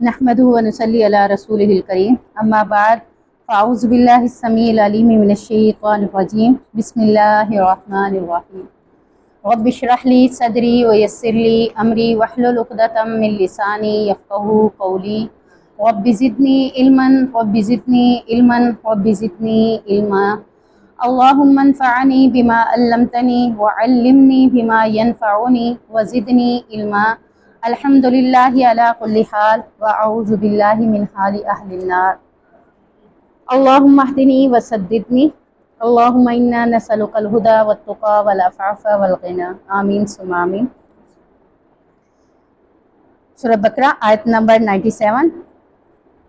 नहमदुहु व नुसल्ली अला रसूलिहिल करीम अम्मा बाद फ़ाऊज़ु बिल्लाहि अस्समीइल अलीम मिनश्शैतानिर रजीम बिस्मिल्लाहिर रहमानिर रहीम रब्बि इश्रह ली सदरी व यस्सिर ली अमरी वहलुल उक़दतम मिन लिसानी यफ़क़हू क़ौली रब्बि ज़िदनी इल्मन इल्मा अल्लाहुम्मा अन्फ़अनी बिमा अल्लमतनी व अल्लिमनी बिमा यनफ़अनी व ज़िदनी इल्मा अल्हम्दुलिल्लाहि अला कुल्लि हाल व अऊज़ु बिल्लाहि मिन हालि अहलिन नार अल्लाहुम्मा अहदिनी व सद्दिदनी अल्लाहुम्मा इन्ना नसअलुकल हुदा वत्तुक़ा वल अफ़ाफ़ा वल ग़िना आमीन सुम्मा आमीन। सूरह बकरा आयत नंबर 97।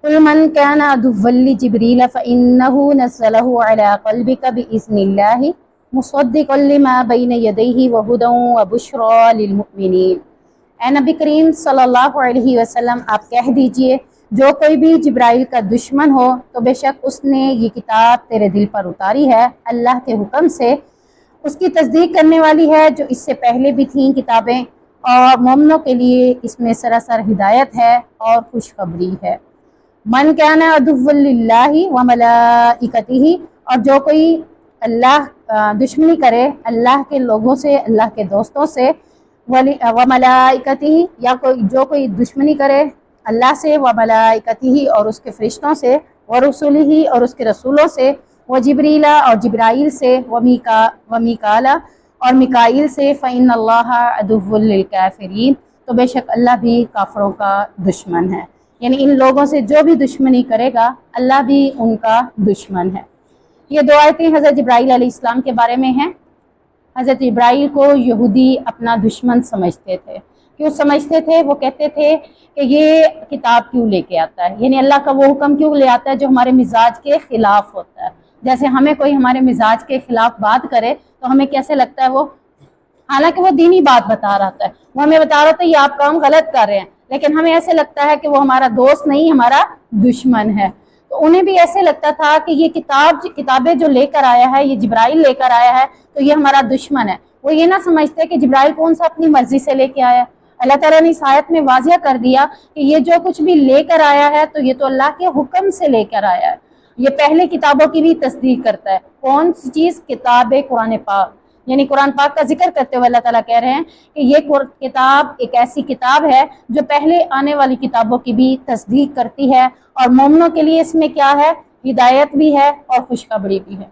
कुल मन काना अदुव्वन लिजिब्रील फ़इन्नहु नज़्ज़लहु अला क़ल्बिका बिइज़्निल्लाहि मुसद्दिक़न लिमा बैन यदैहि व हुदन व बुश्रा लिल मुमिनीन। ए नबी करीम सल्लल्लाहु अलैहि वसल्लम आप कह दीजिए, जो कोई भी जिब्राइल का दुश्मन हो तो बेशक उसने ये किताब तेरे दिल पर उतारी है अल्लाह के हुक्म से। उसकी तस्दीक करने वाली है जो इससे पहले भी थीं किताबें, और मोमिनों के लिए इसमें सरासर हिदायत है और खुशखबरी है। मन काना अदुव्वन लिल्लाहि व मलाइकतिही, और जो कोई अल्लाह दुश्मनी करे अल्लाह के लोगों से, अल्लाह के दोस्तों से, व मलाइकतिही, या जो कोई दुश्मनी करे अल्लाह से, व मलाइकतिही और उसके फरिश्तों से, व रसूलिही और उसके रसूलों से, व जिब्रीला और जिब्राइल से, व मीकाला और मिकाइल से, फ़इन्नल्लाहा अदुव्वुल लिल काफ़िरीन, तो बेशक अल्लाह भी काफिरों का दुश्मन है। यानी इन लोगों से जो भी दुश्मनी करेगा अल्लाह भी उनका दुश्मन है। ये दो आयतें हज़रत जिब्राइल अलैहिस्सलाम के बारे में हैं। हज़रत इब्राहिम को यहूदी अपना दुश्मन समझते थे। क्यों समझते थे? वो कहते थे कि ये किताब क्यों लेके आता है, यानी अल्लाह का वो हुक्म क्यों ले आता है जो हमारे मिजाज के ख़िलाफ़ होता है। जैसे हमें कोई हमारे मिजाज के ख़िलाफ़ बात करे तो हमें कैसे लगता है, वो हालांकि वो दीनी बात बता रहा था, वो हमें बता रहा था ये आप काम गलत कर रहे हैं, लेकिन हमें ऐसे लगता है कि वो हमारा दोस्त नहीं, हमारा दुश्मन है। तो उन्हें भी ऐसे लगता था कि ये किताबें जो लेकर आया है, ये जिब्राइल लेकर आया है, तो ये हमारा दुश्मन है। वो ये ना समझते कि जिब्राइल कौन सा अपनी मर्जी से लेके आया। अल्लाह ताला ने इस आयत में वाज़िया कर दिया कि ये जो कुछ भी लेकर आया है तो ये तो अल्लाह के हुक्म से लेकर आया है। ये पहले किताबों की भी तस्दीक करता है। कौन सी चीज़? किताब कुरान पाक। यानी कुरान पाक का जिक्र करते हुए अल्लाह ताला कह रहे हैं कि ये किताब एक ऐसी किताब है जो पहले आने वाली किताबों की भी तस्दीक करती है और मोमिनों के लिए इसमें क्या है, हिदायत भी है और खुशखबरी भी है।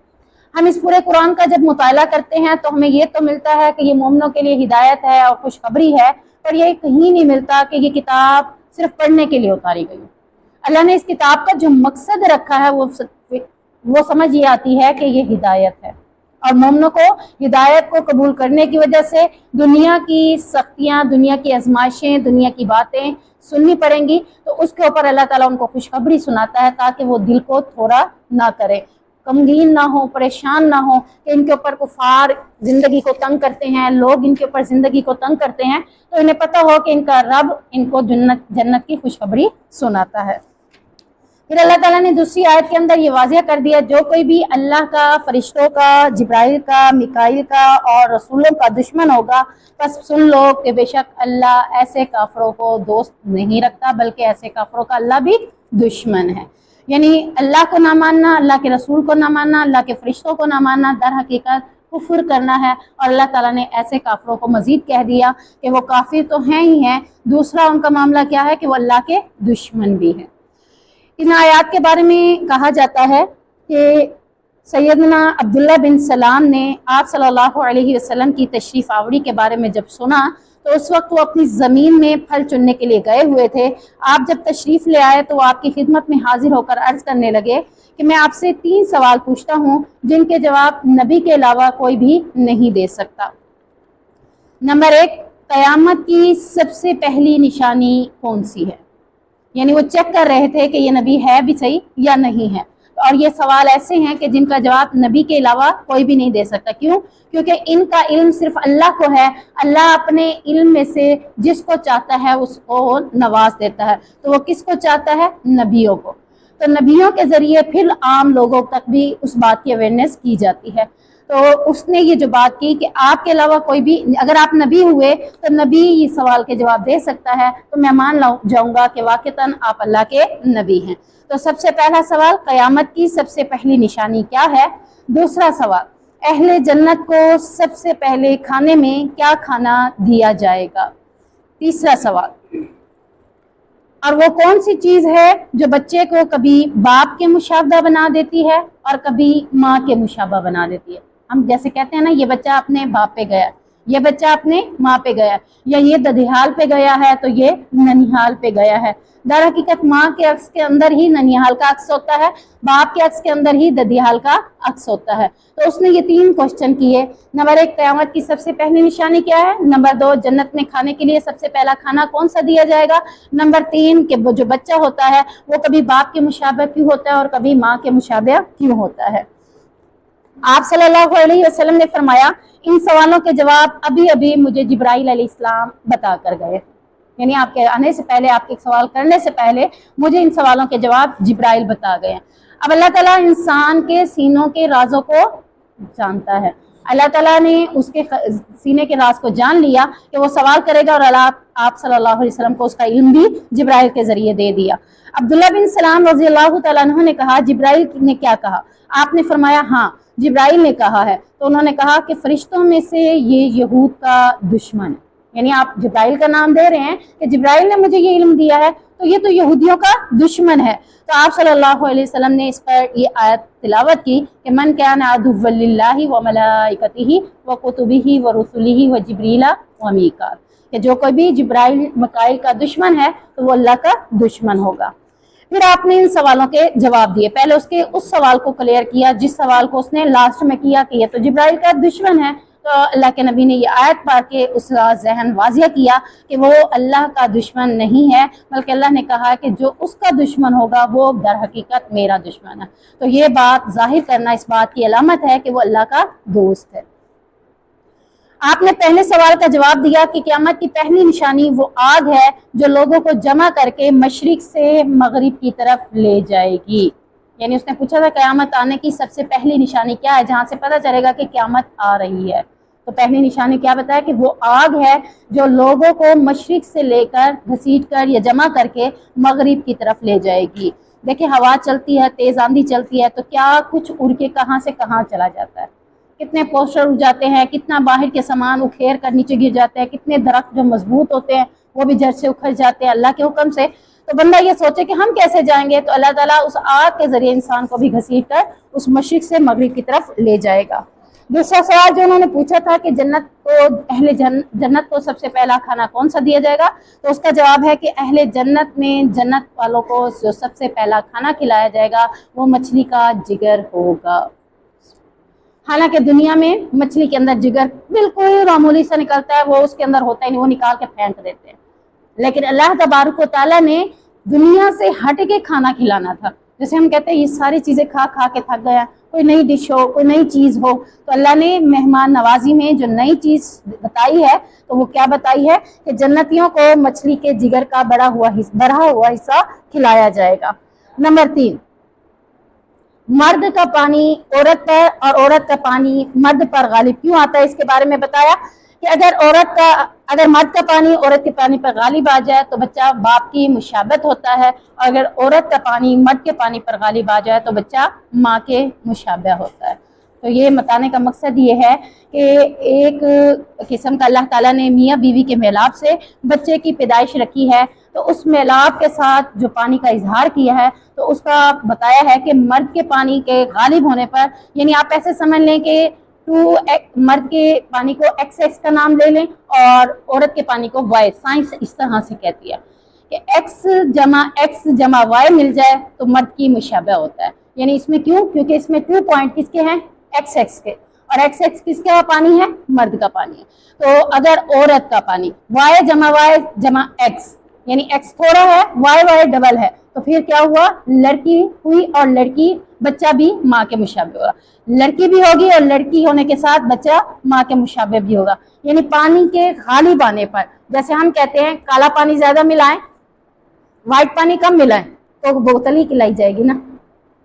हम इस पूरे कुरान का जब मुताला करते हैं तो हमें ये तो मिलता है कि ये मोमिनों के लिए हिदायत है और खुशखबरी है, पर ये कहीं नहीं मिलता कि ये किताब सिर्फ पढ़ने के लिए उतारी गई। अल्लाह ने इस किताब का जो मकसद रखा है वो समझ ये आती है कि ये हिदायत है और मोमिनों को हिदायत को कबूल करने की वजह से दुनिया की सख्तियां, दुनिया की आजमाइशें, दुनिया की बातें सुननी पड़ेंगी, तो उसके ऊपर अल्लाह ताला उनको खुशखबरी सुनाता है ताकि वो दिल को थोड़ा ना करे, गमगीन ना हो, परेशान ना हो कि इनके ऊपर कुफार जिंदगी को तंग करते हैं, लोग इनके ऊपर जिंदगी को तंग करते हैं, तो इन्हें पता हो कि इनका रब इनको जन्नत की खुशखबरी सुनाता है। फिर अल्लाह ताला ने दूसरी आयत के अंदर ये वाज़िया कर दिया, जो कोई भी अल्लाह का, फरिश्तों का, जिब्राइल का, मिकाइल का और रसूलों का दुश्मन होगा, बस सुन लो कि बेशक अल्लाह ऐसे काफरों को दोस्त नहीं रखता, बल्कि ऐसे काफरों का अल्लाह भी दुश्मन है। यानी अल्लाह को ना मानना, अल्लाह के रसूल को ना मानना, अल्लाह के फरिश्तों को ना मानना, दर हकीकत कुफ्र करना है। और अल्लाह ताला ने ऐसे काफरों को मजीद कह दिया कि वो काफिर तो हैं ही हैं, दूसरा उनका मामला क्या है कि वो अल्लाह के दुश्मन भी हैं। इन आयात के बारे में कहा जाता है कि सैयदना अब्दुल्ला बिन सलाम ने आप सल्लल्लाहु अलैहि वसल्लम की तशरीफ़ आवरी के बारे में जब सुना तो उस वक्त वो अपनी ज़मीन में फल चुनने के लिए गए हुए थे। आप जब तशरीफ़ ले आए तो वो आपकी खिदमत में हाजिर होकर अर्ज़ करने लगे कि मैं आपसे 3 सवाल पूछता हूँ जिनके जवाब नबी के अलावा कोई भी नहीं दे सकता। नंबर 1, क़यामत की सबसे पहली निशानी कौन सी है? यानी वो चेक कर रहे थे कि ये नबी है भी सही या नहीं है, और ये सवाल ऐसे हैं कि जिनका जवाब नबी के अलावा कोई भी नहीं दे सकता। क्यों? क्योंकि इनका इल्म सिर्फ अल्लाह को है। अल्लाह अपने इल्म में से जिसको चाहता है उसको नवाज देता है, तो वो किसको चाहता है? नबियों को। तो नबियों के ज़रिए फिर आम लोगों तक भी उस बात की अवेयरनेस की जाती है। तो उसने ये जो बात की कि आपके अलावा कोई भी, अगर आप नबी हुए तो नबी ये सवाल के जवाब दे सकता है, तो मैं मान जाऊंगा कि वाक़तन आप अल्लाह के नबी हैं। तो सबसे पहला सवाल, क़यामत की सबसे पहली निशानी क्या है? दूसरा सवाल, अहले जन्नत को सबसे पहले खाने में क्या खाना दिया जाएगा? तीसरा सवाल, और वो कौन सी चीज़ है जो बच्चे को कभी बाप के मुशाबा बना देती है और कभी माँ के मुशाबा बना देती है? हम जैसे कहते हैं ना, ये बच्चा अपने बाप पे गया, ये बच्चा अपने माँ पे गया, या ये ददिहाल पे गया है तो ये ननिहाल पे गया है। दर हकीकत माँ के अक्स के अंदर ही ननिहाल का अक्स होता है, बाप के अक्स के अंदर ही ददिहाल का अक्स होता है। तो उसने ये 3 क्वेश्चन किए। नंबर 1, क़यामत की सबसे पहली निशानी क्या है? नंबर 2, जन्नत में खाने के लिए सबसे पहला खाना कौन सा दिया जाएगा? नंबर 3, कि जो बच्चा होता है वो कभी बाप के मुशाबह क्यों होता है और कभी माँ के मुशाबह क्यों होता है? आप सल्लल्लाहु अलैहि वसल्लम ने फरमाया, इन सवालों के जवाब अभी अभी मुझे जिब्राइल अलैहिस्सलाम बता कर गए। यानी आपके आने से पहले, आपके सवाल करने से पहले मुझे इन सवालों के जवाब जिब्राइल बता गए। अब अल्लाह ताला इंसान के सीनों के राजों को जानता है। अल्लाह ताला ने उसके सीने के राज को जान लिया कि वो सवाल करेगा, और आप सल्लल्लाहु अलैहि वसल्लम को उसका इल्म भी जिब्राइल के जरिए दे दिया। अब्दुल्ला बिन सलाम रज़ियल्लाहु तआला अन्हु ने कहा, जिब्राइल ने क्या कहा? आपने फरमाया हाँ, जिब्राइल ने कहा है। तो उन्होंने कहा कि फरिश्तों में से ये यहूद का दुश्मन है। यानी आप जिब्राइल का नाम दे रहे हैं कि जिब्राइल ने मुझे ये इल्म दिया है, तो ये तो यहूदियों का दुश्मन है। तो आप सल्लल्लाहु अलैहि वसल्लम ने इस पर ये आयत तिलावत की कि मन काना अदुव्वन लिल्लाहि व मलाइकतिही व कुतुबिही व रुसुलिही व जिब्रीला व मीकाल, कि जो कोई भी जिब्राइल मिकाइल का दुश्मन है तो वो अल्लाह का दुश्मन होगा। फिर आपने इन सवालों के जवाब दिए। पहले उसके उस सवाल को क्लियर किया जिस सवाल को उसने लास्ट में किया कि ये तो जिब्राइल का दुश्मन है। तो अल्लाह के नबी ने ये आयत पढ़ के उसका जहन वाजिया किया कि वो अल्लाह का दुश्मन नहीं है, बल्कि अल्लाह ने कहा कि जो उसका दुश्मन होगा वो दर हकीकत मेरा दुश्मन है। तो ये बात जाहिर करना इस बात की अलामत है कि वो अल्लाह का दोस्त है। आपने पहले सवाल का जवाब दिया कि क़यामत की पहली निशानी वो आग है जो लोगों को जमा करके मशरिक से मगरिब की तरफ ले जाएगी। यानी उसने पूछा था क़यामत आने की सबसे पहली निशानी क्या है, जहाँ से पता चलेगा कि क़यामत आ रही है। तो पहली निशानी क्या बताया कि वो आग है जो लोगों को मशरिक से लेकर घसीट कर या जमा करके मगरिब की तरफ ले जाएगी। देखिए, हवा चलती है, तेज़ आंधी चलती है, तो क्या कुछ उड़ के कहाँ से कहाँ चला जाता है। कितने पोस्टर उड़ जाते हैं, कितना बाहर के सामान उखेर कर नीचे गिर जाते हैं, कितने दरख्त जो मजबूत होते हैं वो भी जड़ से उखड़ जाते हैं अल्लाह के हुक्म से। तो बंदा ये सोचे कि हम कैसे जाएंगे, तो अल्लाह ताला उस आग के जरिए इंसान को भी घसीट कर उस मशरिक से मगरिब की तरफ ले जाएगा। दूसरा सवाल जो उन्होंने पूछा था कि जन्नत को सबसे पहला खाना कौन सा दिया जाएगा, तो उसका जवाब है कि अहले जन्नत में जन्नत वालों को जो सबसे पहला खाना खिलाया जाएगा वो मछली का जिगर होगा। हालांकि दुनिया में मछली के अंदर जिगर बिल्कुल मामूली सा निकलता है, वो उसके अंदर होता ही नहीं, वो निकाल के फेंक देते हैं। लेकिन अल्लाह तबारक व तआला ने दुनिया से हट के खाना खिलाना था। जैसे हम कहते हैं ये सारी चीजें खा खा के थक गया, कोई नई डिश हो, कोई नई चीज हो, तो अल्लाह ने मेहमान नवाजी में जो नई चीज बताई है तो वो क्या बताई है कि जन्नतियों को मछली के जिगर का बढ़ा हुआ हिस्सा खिलाया जाएगा। नंबर 3, मर्द का पानी औरत पर और औरत का पानी मर्द पर गालिब क्यों आता है, इसके बारे में बताया कि अगर मर्द का पानी औरत के पानी पर गालिब आ जाए तो बच्चा बाप की मुशाबत होता है, और अगर औरत का पानी मर्द के पानी पर गालिब आ जाए तो बच्चा माँ के मुशाबह होता है। तो ये बताने का मकसद ये है कि एक किस्म का अल्लाह ताला ने मियाँ बीवी के मेलाप से बच्चे की पैदाइश रखी है, तो उस मेलाप के साथ जो पानी का इजहार किया है तो उसका बताया है कि मर्द के पानी के गालिब होने पर, यानी आप ऐसे समझ लें कि मर्द के पानी को XX का नाम ले लें और औरत के पानी को Y। साइंस इस तरह से कहती है कि X जमा Y मिल जाए तो मर्द की मुशाबह होता है। यानी इसमें क्यों, क्योंकि इसमें 2 पॉइंट किसके हैं, XX के, और XX किसका पानी है, मर्द का पानी है। तो अगर औरत का पानी Y जमा X, यानी X थोड़ा है, Y डबल है, तो फिर क्या हुआ, लड़की हुई और लड़की बच्चा भी माँ के मुशाबे होगा, लड़की भी होगी और लड़की होने के साथ बच्चा माँ के मुशाबे भी होगा। यानी पानी के गालिब आने पर, जैसे हम कहते हैं काला पानी ज्यादा मिलाएं व्हाइट पानी कम मिलाएं तो बोतल ही खिलाई जाएगी ना,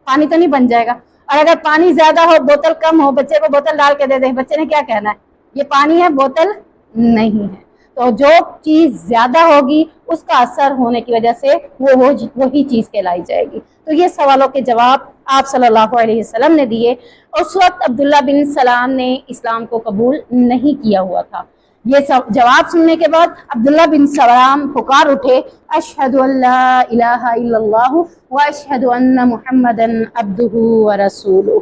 पानी तो नहीं बन जाएगा। और अगर पानी ज्यादा हो बोतल कम हो, बच्चे को बोतल डाल के दे दे, बच्चे ने क्या कहना है, ये पानी है बोतल नहीं है। तो जो चीज ज्यादा होगी उसका असर होने की वजह से वही चीज कहलाई जाएगी। तो ये सवालों के जवाब आप सल्लल्लाहु अलैहि वसल्लम ने दिए। उस वक्त अब्दुल्ला बिन सलाम ने इस्लाम को कबूल नहीं किया हुआ था। ये सब जवाब सुनने के बाद अब्दुल्ला बिन सलाम पुकार उठे, अशहदु अल्ला इलाहा इल्लल्लाहु व अशहदु अन्ना मुहम्मदन अब्दुहु व रसूलुहु।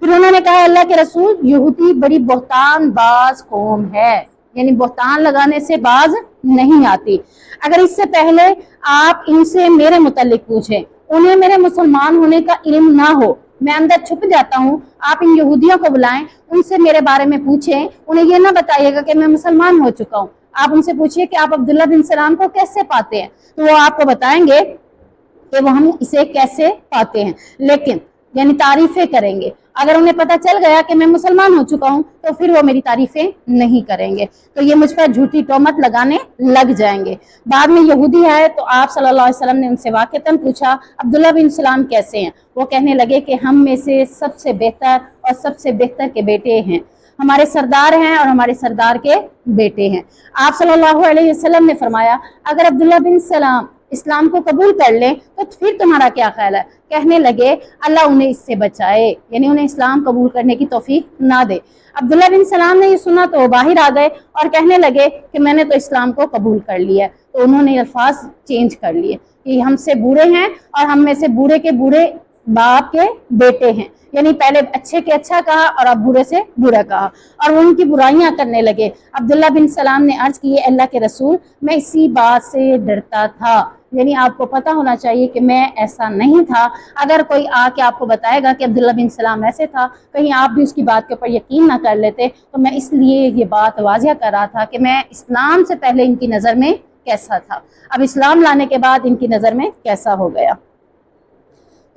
फिर उन्होंने कहा, अल्लाह के रसूल, यहूदी बड़ी बहतान बाज कौम है, यानी बहतान लगाने से बाज नहीं आती। अगर इससे पहले आप इनसे मेरे मुतालिक पूछें, उन्हें मेरे मुसलमान होने का इल्म ना हो, मैं अंदर छुप जाता हूँ, आप इन यहूदियों को बुलाएं, उनसे मेरे बारे में पूछें, उन्हें यह ना बताइएगा कि मैं मुसलमान हो चुका हूँ। आप उनसे पूछिए कि आप अब्दुल्ला बिन सलाम को कैसे पाते हैं, तो वो आपको बताएंगे कि वो हम इसे कैसे पाते हैं, लेकिन यानी तारीफें करेंगे। अगर उन्हें पता चल गया कि मैं मुसलमान हो चुका हूं तो फिर वो मेरी तारीफें नहीं करेंगे, तो ये मुझ पर झूठी तोहमत लगाने लग जाएंगे। बाद में यहूदी आए तो आप सल्लल्लाहु अलैहि वसल्लम ने उनसे वाक़तन पूछा, अब्दुल्ला बिन सलाम कैसे हैं? वो कहने लगे कि हम में से सबसे बेहतर और सबसे बेहतर के बेटे हैं, हमारे सरदार हैं और हमारे सरदार के बेटे हैं। आप सल्लल्लाहु अलैहि वसल्लम ने फरमाया, अगर अब्दुल्ला बिन सलाम इस्लाम को कबूल कर ले तो फिर तुम्हारा क्या ख्याल है? कहने लगे, अल्लाह उन्हें इससे बचाए, यानी उन्हें इस्लाम कबूल करने की तौफीक ना दे। अब्दुल्ला बिन सलाम ने ये सुना तो बाहर आ गए और कहने लगे कि मैंने तो इस्लाम को कबूल कर लिया। तो उन्होंने अल्फाज चेंज कर लिए कि हमसे बूढ़े हैं और हम में से बूढ़े के बूढ़े बाप के बेटे हैं, यानी पहले अच्छे के अच्छा कहा और अब बुरे से बुरा कहा, और वो उनकी बुराइयां करने लगे। अब्दुल्ला बिन सलाम ने अर्ज की, अल्लाह के रसूल, मैं इसी बात से डरता था, यानी आपको पता होना चाहिए कि मैं ऐसा नहीं था। अगर कोई आके आपको बताएगा कि अब्दुल्ला बिन सलाम ऐसे था, कहीं आप भी उसकी बात के ऊपर यकीन ना कर लेते, तो मैं इसलिए ये बात वाज़िया कर रहा था कि मैं इस्लाम से पहले इनकी नज़र में कैसा था, अब इस्लाम लाने के बाद इनकी नज़र में कैसा हो गया।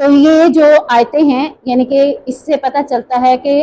तो ये जो आयतें हैं, यानी कि इससे पता चलता है कि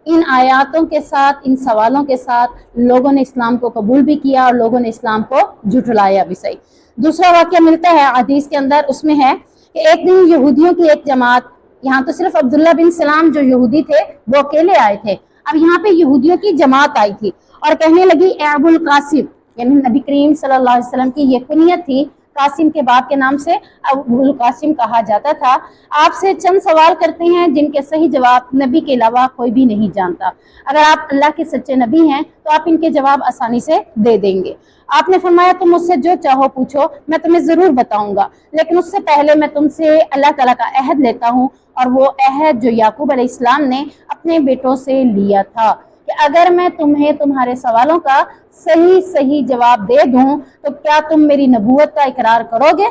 इन आयातों के साथ, इन सवालों के साथ लोगों ने इस्लाम को कबूल भी किया और लोगों ने इस्लाम को झुठलाया भी सही। दूसरा वाक़या मिलता है हदीस के अंदर, उसमें है कि एक दिन यहूदियों की एक जमात, यहाँ तो सिर्फ अब्दुल्ला बिन सलाम जो यहूदी थे वो अकेले आए थे, अब यहाँ पे यहूदियों की जमात आई थी और कहने लगी, ए अबुल कासिम, यानी नबी करीम सल्लल्लाहु अलैहि वसल्लम की ये कुनियत थी, कासिम के बाप के नाम से अबुल कासिम कहा जाता था। आपसे चंद सवाल करते हैं जिनके सही जवाब नबी के अलावा कोई भी नहीं जानता। अगर आप अल्लाह के सच्चे नबी हैं तो आप इनके जवाब आसानी से दे देंगे। आपने फरमाया तुम मुझसे जो चाहो पूछो, मैं तुम्हें जरूर बताऊंगा, लेकिन उससे पहले मैं तुमसे अल्लाह ताला का अहद लेता हूँ, और वो अहद जो याकूब अलैहिस्सलाम ने अपने बेटों से लिया था कि अगर मैं तुम्हें तुम्हारे सवालों का सही सही जवाब दे दूं तो क्या तुम मेरी नबूवत का इकरार करोगे।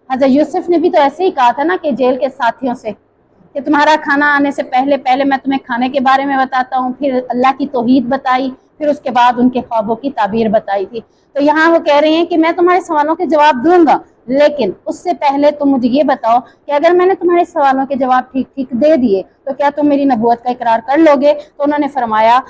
हज़रत यूसुफ ने भी तो ऐसे ही कहा था ना कि जेल के साथियों से कि तुम्हारा खाना आने से पहले पहले मैं तुम्हें खाने के बारे में बताता हूँ, फिर अल्लाह की तौहीद बताई, फिर उसके बाद उनके ख्वाबों की ताबीर बताई थी। तो यहाँ वो कह रहे हैं कि मैं तुम्हारे सवालों के जवाब दूंगा, लेकिन उससे पहले तुम मुझे ये बताओ कि अगर मैंने तुम्हारे सवालों के जवाब ठीक ठीक दे दिए तो क्या तुम मेरी नबूवत का इकरार कर लोगे। तो उन्होंने फरमाया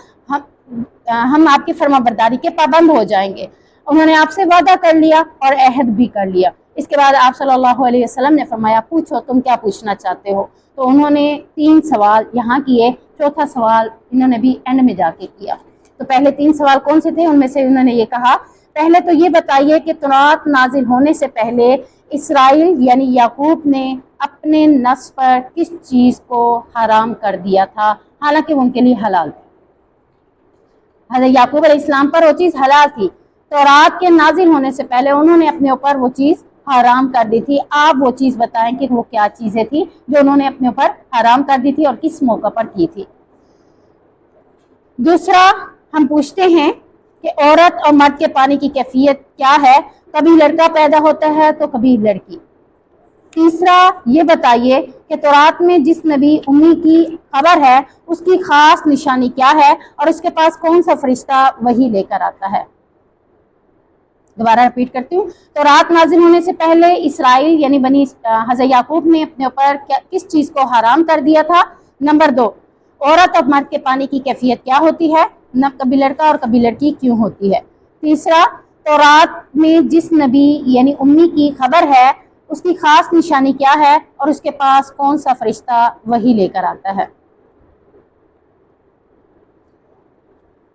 हम आपकी फरमाबरदारी के पाबंद हो जाएंगे। उन्होंने आपसे वादा कर लिया और अहद भी कर लिया। इसके बाद आप सल्लल्लाहु अलैहि वसल्लम ने फरमाया पूछो तुम क्या पूछना चाहते हो। तो उन्होंने 3 सवाल यहाँ किए, चौथा सवाल इन्होंने भी एंड में जाके किया। तो पहले 3 सवाल कौन से थे, उनमें से उन्होंने ये कहा, पहले तो ये बताइए कि तौरात नाजिल होने से पहले इसराइल यानी याकूब ने अपने नफ्स पर किस चीज़ को हराम कर दिया था, हालांकि वो उनके लिए हलाल थी। हज़रत याकूब अलैहिस्सलाम पर वो चीज़ हलाल थी, तौरात के नाजिल होने से पहले उन्होंने अपने ऊपर वो चीज़ हराम कर दी थी। आप वो चीज़ बताएं कि वो क्या चीज़ें थी जो उन्होंने अपने ऊपर हराम कर दी थी और किस मौका पर की थी। दूसरा हम पूछते हैं कि औरत और मर्द के पानी की कैफियत क्या है, कभी लड़का पैदा होता है तो कभी लड़की। तीसरा ये बताइए कि तौरात में जिस नबी उम्मी की खबर है उसकी खास निशानी क्या है और उसके पास कौन सा फरिश्ता वही लेकर आता है। दोबारा रिपीट करती हूँ, तौरात नाजिल होने से पहले इसराइल यानी बनी हज़रत याकूब ने अपने ऊपर किस चीज़ को हराम कर दिया था। नंबर 2, औरत और मर्द के पानी की कैफियत क्या होती है, न कभी लड़का और कभी लड़की क्यों होती है। तीसरा, तौरात में जिस नबी यानी उम्मी की खबर है उसकी खास निशानी क्या है और उसके पास कौन सा फरिश्ता वही लेकर आता है।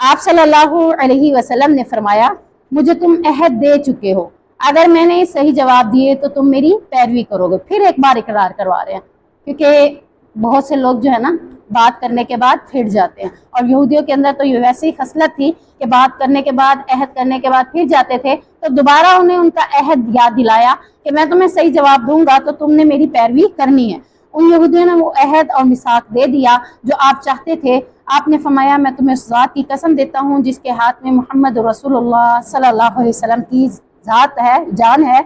आप सल्लल्लाहु अलैहि वसल्लम ने फरमाया मुझे तुम अहद दे चुके हो, अगर मैंने सही जवाब दिए तो तुम मेरी पैरवी करोगे। फिर एक बार इकरार करवा रहे हैं, क्योंकि बहुत से लोग जो है ना बात करने के बाद फिर जाते हैं, और यहूदियों के अंदर तो ये वैसे ही खसलत थी कि बात करने के बाद अहद करने के बाद फिर जाते थे। तो दोबारा उन्हें उनका अहद याद दिलाया कि मैं तुम्हें सही जवाब दूंगा तो तुमने मेरी पैरवी करनी है। उन यहूदियों ने वो अहद और मिसाक दे दिया जो आप चाहते थे। आपने फरमाया मैं तुम्हें उस ज़ात की कसम देता हूँ जिसके हाथ में मोहम्मद रसूलुल्लाह सल्लल्लाहु अलैहि वसल्लम की ज़ात है, जान है,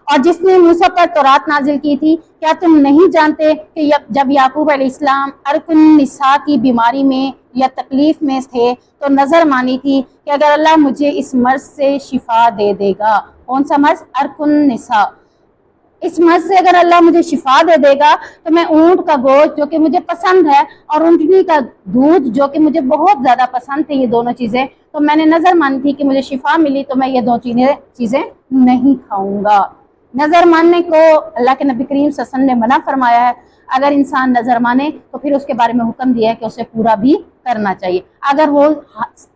और जिसने मूसा पर तौरात नाजिल की थी। क्या तुम नहीं जानते कि जब याकूब अलैहिस्सलाम अर्कुन निसा की बीमारी में या तकलीफ में थे तो नज़र मानी थी कि अगर अल्लाह मुझे इस मर्ज से शिफा दे देगा। कौन सा मर्ज? अर्कुन निसा। इस मर्ज से अगर अल्लाह मुझे शिफा दे देगा तो मैं ऊंट का गोश्त जो कि मुझे पसंद है और ऊंटनी का दूध जो कि मुझे बहुत ज़्यादा पसंद थे, ये दोनों चीज़ें, तो मैंने नज़र मानी थी कि मुझे शिफा मिली तो मैं ये 2 चीज़ें नहीं खाऊंगा। नज़र मानने को अल्लाह के नबी करीम सल्लल्लाहु अलैहि वसल्लम ने मना फरमाया है। अगर इंसान नज़र माने तो फिर उसके बारे में हुक्म दिया है कि उसे पूरा भी करना चाहिए, अगर वो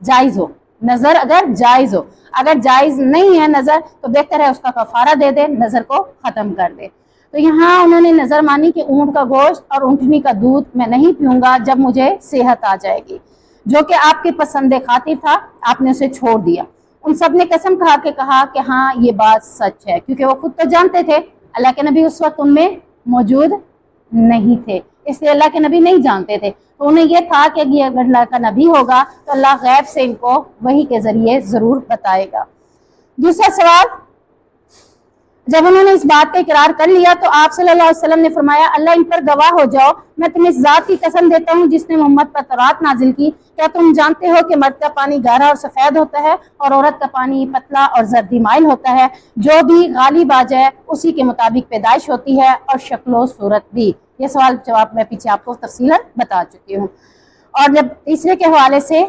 जायज़ हो। नज़र अगर जायज़ हो, अगर जायज़ नहीं है नज़र तो बेहतर है उसका कफ़ारा दे दे, नज़र को ख़त्म कर दे। तो यहाँ उन्होंने नज़र मानी कि ऊँट का गोश्त और ऊँटनी का दूध मैं नहीं पीऊँगा जब मुझे सेहत आ जाएगी, जो कि आपकी पसंद खातिर था, आपने उसे छोड़ दिया। उन सब ने कसम खा के कहा कि हाँ ये बात सच है, क्योंकि वो खुद तो जानते थे अल्लाह के नबी उस वक्त उनमें मौजूद नहीं थे, इसलिए अल्लाह के नबी नहीं जानते थे। तो उन्हें यह था कि ये अगर अल्लाह का नबी होगा तो अल्लाह गैब से इनको वही के जरिए जरूर बताएगा। दूसरा सवाल, जब उन्होंने इस बात का इकरार कर लिया तो आप सल्लल्लाहु अलैहि वसल्लम ने फरमाया अल्लाह इन पर गवाह हो जाओ, मैं तुम्हें इस ज़ात की कसम देता हूँ जिसने मोहम्मद पर तौरात नाजिल की। क्या तुम जानते हो कि मर्द का पानी गाढ़ा और सफ़ेद होता है और औरत का पानी पतला और जर्दी माइल होता है। जो भी गालिब आ जाए उसी के मुताबिक पैदाइश होती है और शक्लो सूरत भी। ये सवाल जवाब मैं पीछे आपको तफसीलन बता चुकी हूँ। और जब तीसरे के हवाले से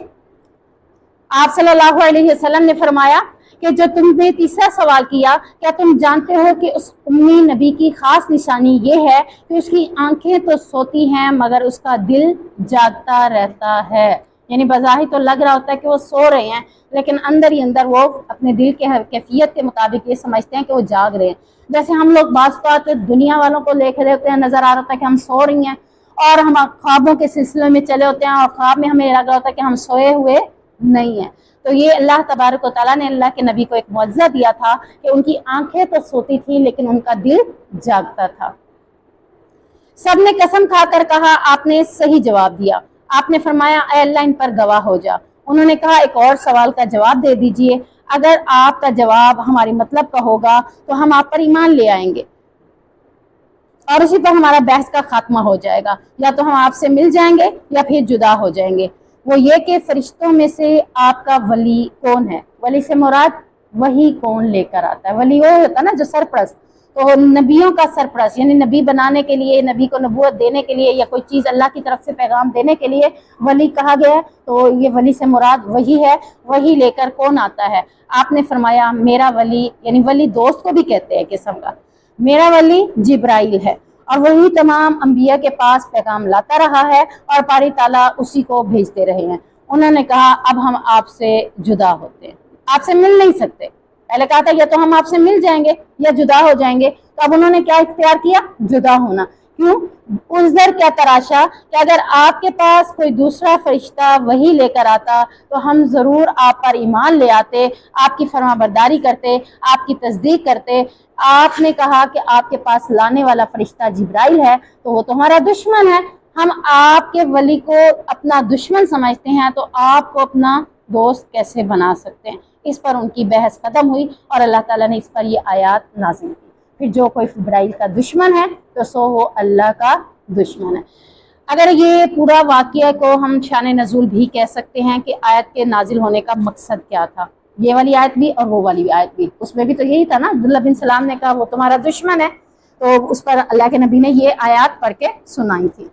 आप सल्लल्लाहु अलैहि वसल्लम ने फरमाया कि जो तुमने तीसरा सवाल किया, क्या तुम जानते हो कि उस उम्मी नबी की खास निशानी ये है कि उसकी आंखें तो सोती हैं मगर उसका दिल जागता रहता है। यानी बज़ाहिर तो लग रहा होता है कि वो सो रहे हैं, लेकिन अंदर ही अंदर वो अपने दिल के कैफियत के मुताबिक ये समझते हैं कि वो जाग रहे हैं। जैसे हम लोग बात बात दुनिया वालों को देख रहे होते हैं, नजर आ रहा होता है कि हम सो रही हैं, और हम ख्वाबों के सिलसिले में चले होते हैं और ख्वाब में हमें लग रहा होता है कि हम सोए हुए नहीं है। तो ये अल्लाह तबारक व तआला ने अल्लाह के नबी को एक मुआवजा दिया था कि उनकी आंखें तो सोती थी लेकिन उनका दिल जागता था। सबने कसम खाकर कहा, आपने सही जवाब दिया। आपने फरमाया, ऐ अल्लाह इन पर गवाह हो जा। उन्होंने कहा, एक और सवाल का जवाब दे दीजिए। अगर आपका जवाब हमारे मतलब का होगा तो हम आप पर ईमान ले आएंगे और उसी पर हमारा बहस का खात्मा हो जाएगा, या तो हम आपसे मिल जाएंगे या फिर जुदा हो जाएंगे। वो ये कि फरिश्तों में से आपका वली कौन है? वली से मुराद वही कौन लेकर आता है। वली वो होता है ना जो सरप्रस्त, तो नबियों का सरप्रस्त, यानी नबी बनाने के लिए, नबी को नबूवत देने के लिए, या कोई चीज़ अल्लाह की तरफ से पैगाम देने के लिए वली कहा गया है। तो ये वली से मुराद वही है। वही लेकर कौन आता है? आपने फरमाया, मेरा वली, यानी वली दोस्त को भी कहते हैं किस्म का, मेरा वली जिब्राइल है और वही तमाम अंबिया के पास पैगाम लाता रहा है और पारी ताला उसी को भेजते रहे हैं। उन्होंने कहा, अब हम आपसे जुदा होते हैं, आपसे मिल नहीं सकते। पहले कहा था या तो हम आपसे मिल जाएंगे या जुदा हो जाएंगे, तो अब उन्होंने क्या इख्तियार किया? जुदा होना। क्यों? उज़्र क्या तराशा कि अगर आपके पास कोई दूसरा फरिश्ता वही लेकर आता तो हम जरूर आप पर ईमान ले आते, आपकी फरमाबरदारी करते, आपकी तस्दीक करते। आपने कहा कि आपके पास लाने वाला फरिश्ता जिब्राइल है, तो वो तुम्हारा दुश्मन है। हम आपके वली को अपना दुश्मन समझते हैं, तो आपको अपना दोस्त कैसे बना सकते हैं? इस पर उनकी बहस खत्म हुई और अल्लाह ताला ने इस पर ये आयात नाज़िल की। फिर जो कोई जिब्राइल का दुश्मन है तो सो वो अल्लाह का दुश्मन है। अगर ये पूरा वाक़या को हम शान नज़ूल भी कह सकते हैं कि आयत के नाजिल होने का मकसद क्या था। ये वाली आयत भी और वो वाली आयत भी, उसमें भी तो यही था ना, अब्दुल्ला बिन सलाम ने कहा वो तुम्हारा दुश्मन है, तो उस पर अल्लाह के नबी ने ये आयत पढ़ के सुनाई थी।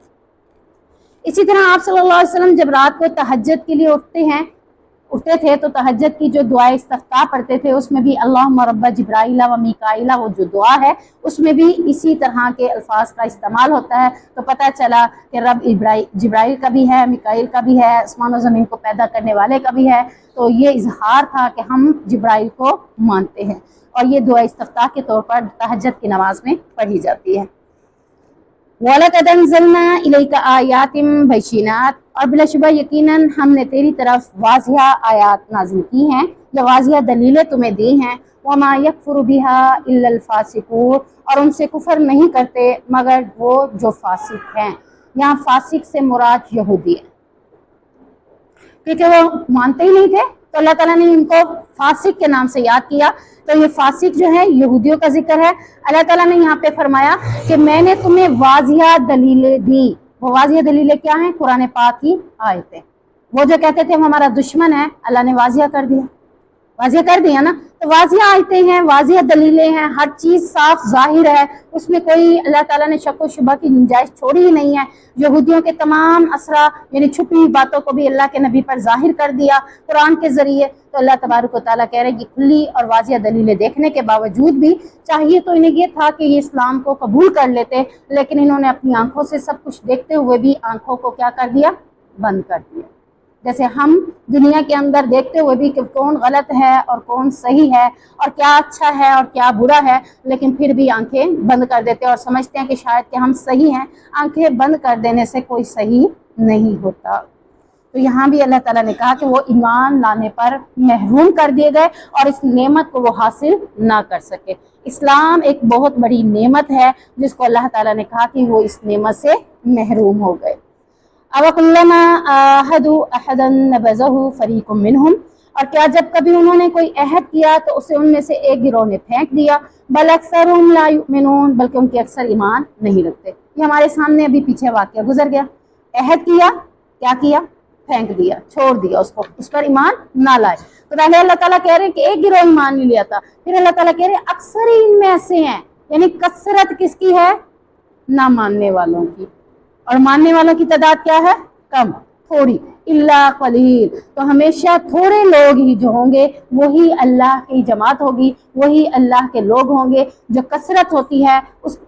इसी तरह आप सल्लल्लाहु अलैहि वसल्लम जब रात को तहज्जुद के लिए उठते थे तो तहज्जुद की जो दुआ इस्तिफ्ताह पढ़ते थे उसमें भी अल्लाहुम्मा रब्बा जिब्राइला व मीकाइला, वो जो दुआ है उसमें भी इसी तरह के अल्फाज का इस्तेमाल होता है। तो पता चला कि रब जिब्राइल का भी है, मीकाइल का भी है, आसमान और ज़मीन को पैदा करने वाले का भी है। तो ये इजहार था कि हम जिब्राइल को मानते हैं और ये दुआ इस्तिफ्ताह के तौर पर तहज्जुद की नमाज में पढ़ी जाती है। वलक़द अंज़लना इलैका आयातिम बैयिनात, और बिलाशुबा यकीनन हमने तेरी तरफ वाज़िह आयात नाज़िल की हैं या वाज़िह दलीलें तुम्हें दी हैं। वमा यकफुरु बिहा इल्लल फासिकून, और उनसे कुफर नहीं करते मगर वो जो फासिक हैं। यहाँ फासिक से मुराद यहूदी है, क्योंकि वो मानते ही नहीं थे तो अल्लाह ताला ने इनको फासिक के नाम से याद किया। तो ये फासिक जो है यहूदियों का जिक्र है। अल्लाह ताला ने यहाँ पे फरमाया कि मैंने तुम्हें वाज़िह दलीलें दी। वो वाज़िह दलीलें क्या हैं? कुरान पाक की आयतें। वो जो कहते थे वो हमारा दुश्मन है, अल्लाह ने वाज़िह कर दिया, वाज़िह कर दिया ना। तो वाज़िह आयतें हैं, वाज़िह दलीलें हैं, हर चीज़ साफ जाहिर है, उसमें कोई अल्लाह ताला ने शक व शुबा की गुंजाइश छोड़ी ही नहीं है। यहूदियों के तमाम असरा यानी छुपी हुई बातों को भी अल्लाह के नबी पर जाहिर कर दिया कुरान के ज़रिए। तो अल्लाह तबारक व तआला कह रहे हैं कि खुली और वाज़िह दलीलें देखने के बावजूद भी चाहिए तो इन्हें ये था कि ये इस्लाम को कबूल कर लेते, लेकिन इन्होंने अपनी आंखों से सब कुछ देखते हुए भी आंखों को क्या कर दिया? बंद कर दिया। जैसे हम दुनिया के अंदर देखते हुए भी कि कौन गलत है और कौन सही है और क्या अच्छा है और क्या बुरा है, लेकिन फिर भी आंखें बंद कर देते हैं और समझते हैं कि शायद कि हम सही हैं। आंखें बंद कर देने से कोई सही नहीं होता। तो यहाँ भी अल्लाह ताला ने कहा कि वो ईमान लाने पर महरूम कर दिए गए और इस नेमत को वो हासिल ना कर सके। इस्लाम एक बहुत बड़ी नेमत है जिसको अल्लाह ताला ने कहा कि वो इस नेमत से महरूम हो गए। अवकुल्लमा आहदु अहदन नबज़हु फरीकुम मिनहुम, और क्या जब कभी उन्होंने कोई अहद किया तो उसे उनमें से एक गिरोह ने फेंक दिया। बल अक्सरुहुम ला युमिनून, बल्कि उनके अक्सर ईमान नहीं रखते। ये हमारे सामने अभी पीछे वाक़या गुजर गया। अहद किया, क्या किया? फेंक दिया, छोड़ दिया उसको, उस पर ईमान ना लाए। तो पहले अल्लाह ताला कह रहे हैं कि एक गिरोह ईमान नहीं लिया था, फिर अल्लाह ताला कह रहे हैं अक्सर ही इनमें ऐसे हैं, यानी कसरत किसकी है? ना मानने वालों की, और मानने वालों की तादाद क्या है? कम, थोड़ी। इल्ला कलील, तो हमेशा थोड़े लोग ही जो होंगे वही अल्लाह की जमात होगी, वही अल्लाह के लोग होंगे। जो कसरत होती है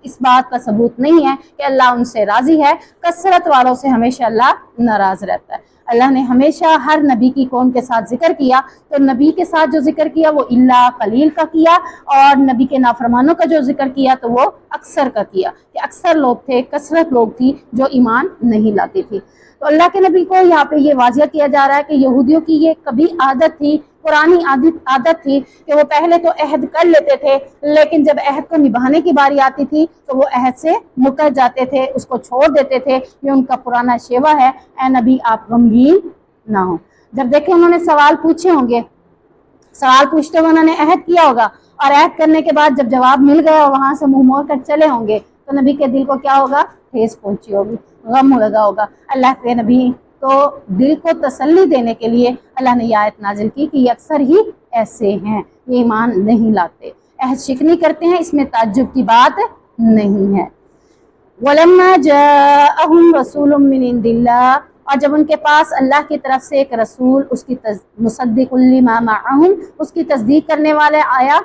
इस बात का सबूत नहीं है कि अल्लाह उनसे राजी है। कसरत वालों से हमेशा अल्लाह नाराज रहता है। अल्लाह ने हमेशा हर नबी की कौम के साथ जिक्र किया, तो नबी के साथ जो जिक्र किया वो इल्ला कलील का किया, और नबी के नाफरमानों का जो जिक्र किया तो वो अक्सर का किया, कि अक्सर लोग थे, कसरत लोग थी जो ईमान नहीं लाती थी। तो अल्लाह के नबी को यहाँ पे ये वाजिया किया जा रहा है कि यहूदियों की ये कभी आदत थी, पुरानी आदत थी कि वो पहले तो अहद कर लेते थे, लेकिन जब अहद को निभाने की बारी आती थी तो वो अहद से मुकर जाते थे, उसको छोड़ देते थे। ये उनका पुराना शेवा है। ए नबी आप गमगीन ना हो। जब देखे उन्होंने सवाल पूछे होंगे, सवाल पूछते हुए उन्होंने अहद किया होगा, और अहद करने के बाद जब जवाब मिल गया और वहां से मुंह मोड़ कर चले होंगे, तो नबी के दिल को क्या होगा, ठेस पहुंची होगी, गम लगा होगा। अल्लाह के नबी तो दिल को तसल्ली देने के लिए अल्लाह ने ये आयत नाजिल की कि ये अक्सर ही ऐसे हैं, ये ईमान नहीं लाते, अहद शिकनी करते हैं, इसमें ताज्जुब की बात नहीं है। वलम्मा जाअहुम रसूलुम मिन इंदिल्लाह, और जब उनके पास अल्लाह की तरफ से एक रसूल, उसकी मुसद्दिकुल लिमा माअहुम, उसकी तस्दीक करने वाले आया